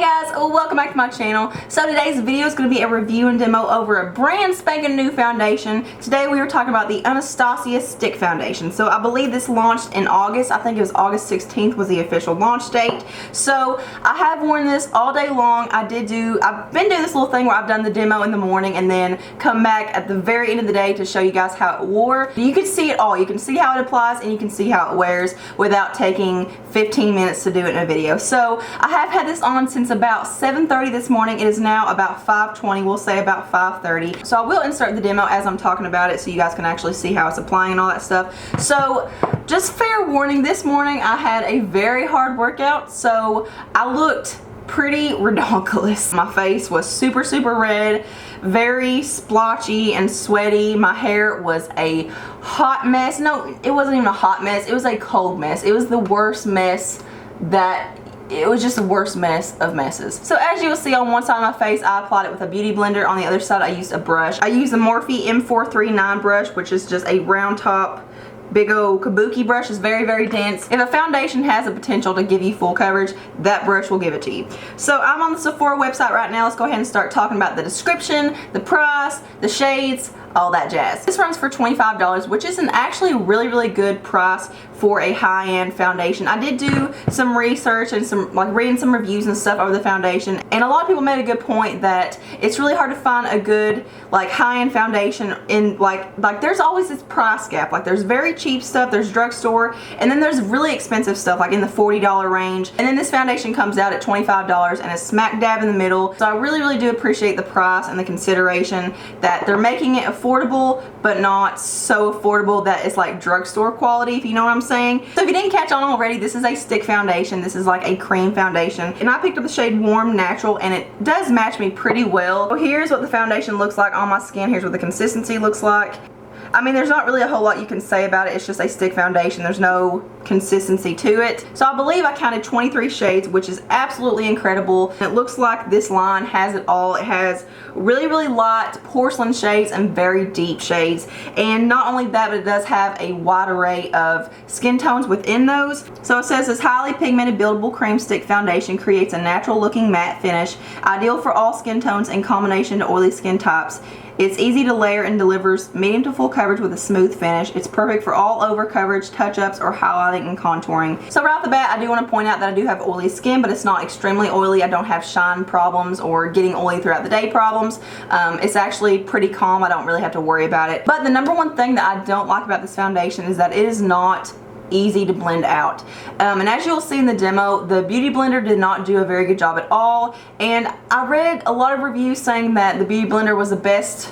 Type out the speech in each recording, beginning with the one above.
guys, welcome back to my channel. So today's video is going to be a review and demo over a brand spanking new foundation. Today we are talking about the Anastasia Stick Foundation. So I believe this launched in August. I think it was August 16th was the official launch date. So I have worn this all day long. I've been doing this little thing where I've done the demo in the morning and then come back at the very end of the day to show you guys how it wore. You can see it all. You can see how it applies and you can see how it wears without taking 15 minutes to do it in a video. So I have had this on since about 7:30 this morning. It is now about 5:20, we'll say about 5:30. So I will insert the demo as I'm talking about it so you guys can actually see how it's applying and all that stuff. So just fair warning, this morning I had a very hard workout, so I looked pretty redonkulous. My face was super red, very splotchy and sweaty. My hair was a hot mess. No, it wasn't even a hot mess, it was a cold mess. It was the worst mess it was just the worst mess of messes. So as you will see, on one side of my face I applied it with a beauty blender, on the other side I used a brush. I used the Morphe M439 brush, which is just a round top big old kabuki brush. Is very dense. If a foundation has the potential to give you full coverage, that brush will give it to you. So I'm on the Sephora website right now. Let's go ahead and start talking about the description, the price, the shades, all that jazz. This runs for $25, which is an actually really good price for a high-end foundation. I did do some research and reading some reviews and stuff over the foundation, and a lot of people made a good point that it's really hard to find a good high-end foundation in there's always this price gap. There's very cheap stuff, there's drugstore, and then there's really expensive stuff in the $40 range, and then this foundation comes out at $25 and is smack dab in the middle. So I really do appreciate the price and the consideration that they're making it affordable, but not so affordable that it's like drugstore quality, if you know what I'm saying. So if you didn't catch on already, this is a stick foundation. This is like a cream foundation, and I picked up the shade Warm Natural, and it does match me pretty well. So here's what the foundation looks like on my skin. Here's what the consistency looks like. I mean, there's not really a whole lot you can say about it. It's just a stick foundation. There's no consistency to it. So I believe I counted 23 shades, which is absolutely incredible. And it looks like this line has it all. It has really light porcelain shades and very deep shades. And not only that, but it does have a wide array of skin tones within those. So it says this highly pigmented buildable cream stick foundation creates a natural looking matte finish, ideal for all skin tones in combination to oily skin types. It's easy to layer and delivers medium to full coverage with a smooth finish. It's perfect for all over coverage, touch-ups, or highlighting and contouring. So right off the bat, I do want to point out that I do have oily skin, but it's not extremely oily. I don't have shine problems or getting oily throughout the day problems. It's actually pretty calm. I don't really have to worry about it. But the number one thing that I don't like about this foundation is that it is not easy to blend out, and as you'll see in the demo, the beauty blender did not do a very good job at all. And I read a lot of reviews saying that the beauty blender was the best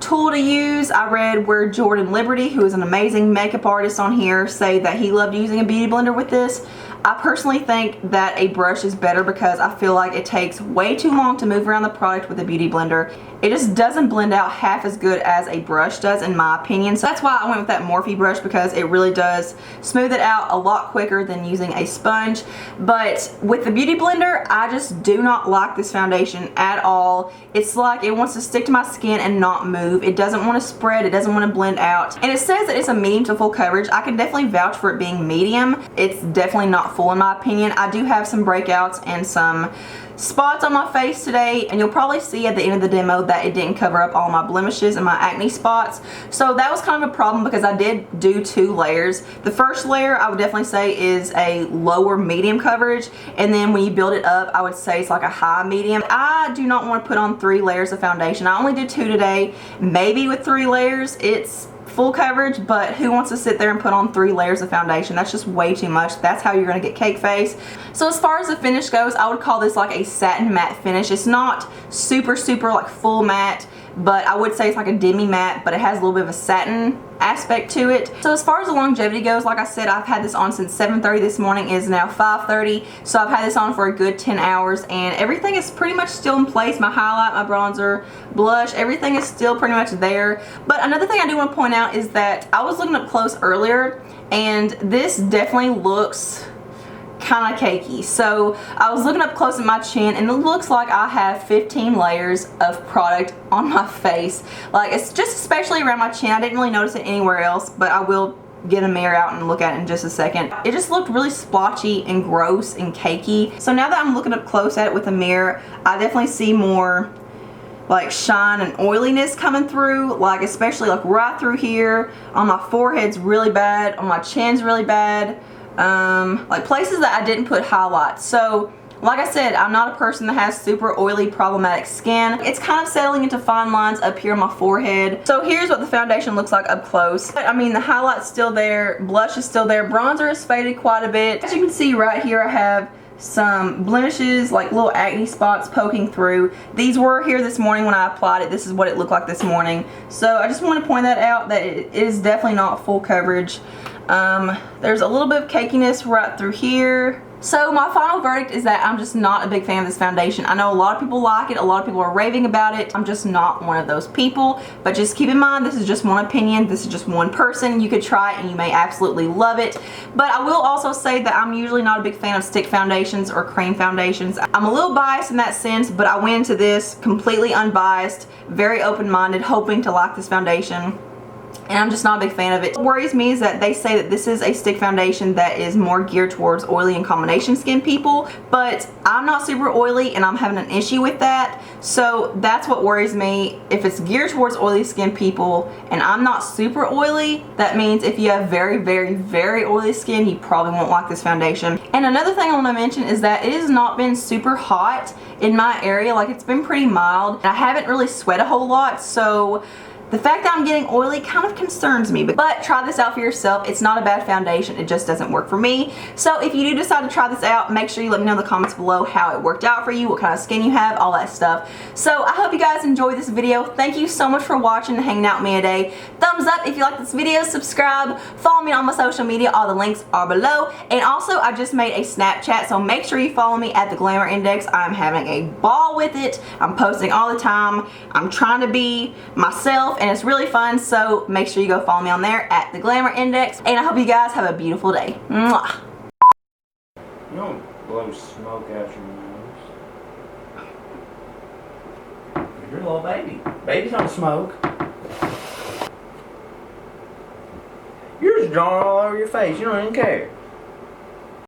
tool to use. I read where Jordan Liberty, who is an amazing makeup artist on here, say that he loved using a beauty blender with this. I personally think that a brush is better because I feel like it takes way too long to move around the product with a beauty blender. It just doesn't blend out half as good as a brush does, in my opinion. So that's why I went with that Morphe brush, because it really does smooth it out a lot quicker than using a sponge. But with the beauty blender, I just do not like this foundation at all. It's like it wants to stick to my skin and not move. It doesn't want to spread, it doesn't want to blend out. And it says that it's a medium to full coverage. I can definitely vouch for it being medium. It's definitely not full in my opinion. I do have some breakouts and some spots on my face today, and you'll probably see at the end of the demo that it didn't cover up all my blemishes and my acne spots. So that was kind of a problem because I did do 2 layers. The first layer I would definitely say is a lower medium coverage, and then when you build it up, I would say it's like a high medium. I do not want to put on 3 layers of foundation. I only did 2 today. Maybe with 3 layers it's full coverage, but who wants to sit there and put on 3 layers of foundation? That's just way too much. That's how you're going to get cake face. So as far as the finish goes, I would call this like a satin matte finish. It's not super like full matte, but I would say it's like a demi matte, but it has a little bit of a satin aspect to it. So as far as the longevity goes, like I said, I've had this on since 7:30 this morning. It is now 5:30, so I've had this on for a good 10 hours, and everything is pretty much still in place. My highlight, my bronzer, blush, everything is still pretty much there. But another thing I do want to point out is that I was looking up close earlier, and this definitely looks kind of cakey. So I was looking up close at my chin, and it looks like I have 15 layers of product on my face. It's just especially around my chin. I didn't really notice it anywhere else, but I will get a mirror out and look at it in just a second. It just looked really splotchy and gross and cakey. So now that I'm looking up close at it with a mirror, I definitely see more like shine and oiliness coming through, like especially like right through here. On my forehead's really bad, on my chin's really bad, like places that I didn't put highlights. So like I said, I'm not a person that has super oily, problematic skin. It's kind of settling into fine lines up here on my forehead. So here's what the foundation looks like up close. I mean, the highlight's still there, blush is still there, bronzer has faded quite a bit. As you can see right here, I have some blemishes, like little acne spots poking through. These were here this morning when I applied it. This is what it looked like this morning. So I just want to point that out, that it is definitely not full coverage. There's a little bit of cakiness right through here. So my final verdict is that I'm just not a big fan of this foundation. I know a lot of people like it, a lot of people are raving about it. I'm just not one of those people, but just keep in mind, this is just one opinion, this is just one person. You could try it and you may absolutely love it. But I will also say that I'm usually not a big fan of stick foundations or cream foundations. I'm a little biased in that sense, but I went into this completely unbiased, very open-minded, hoping to like this foundation. And I'm just not a big fan of it. What worries me is that they say that this is a stick foundation that is more geared towards oily and combination skin people, but I'm not super oily and I'm having an issue with that. So that's what worries me. If it's geared towards oily skin people and I'm not super oily, that means if you have very, very, very oily skin, you probably won't like this foundation. And another thing I want to mention is that it has not been super hot in my area. Like, it's been pretty mild and I haven't really sweat a whole lot, so the fact that I'm getting oily kind of concerns me, but try this out for yourself. It's not a bad foundation, it just doesn't work for me. So if you do decide to try this out, make sure you let me know in the comments below how it worked out for you, what kind of skin you have, all that stuff. So I hope you guys enjoyed this video. Thank you so much for watching and hanging out with me today. Thumbs up if you like this video, subscribe, follow me on my social media, all the links are below. And also, I just made a Snapchat, so make sure you follow me at the Glamour Index. I'm having a ball with it. I'm posting all the time. I'm trying to be myself, and it's really fun, so make sure you go follow me on there at the Glamour Index, and I hope you guys have a beautiful day. Mwah. You don't blow smoke out your nose. You're a little baby. Babies don't smoke. You're just drawing all over your face. You don't even care.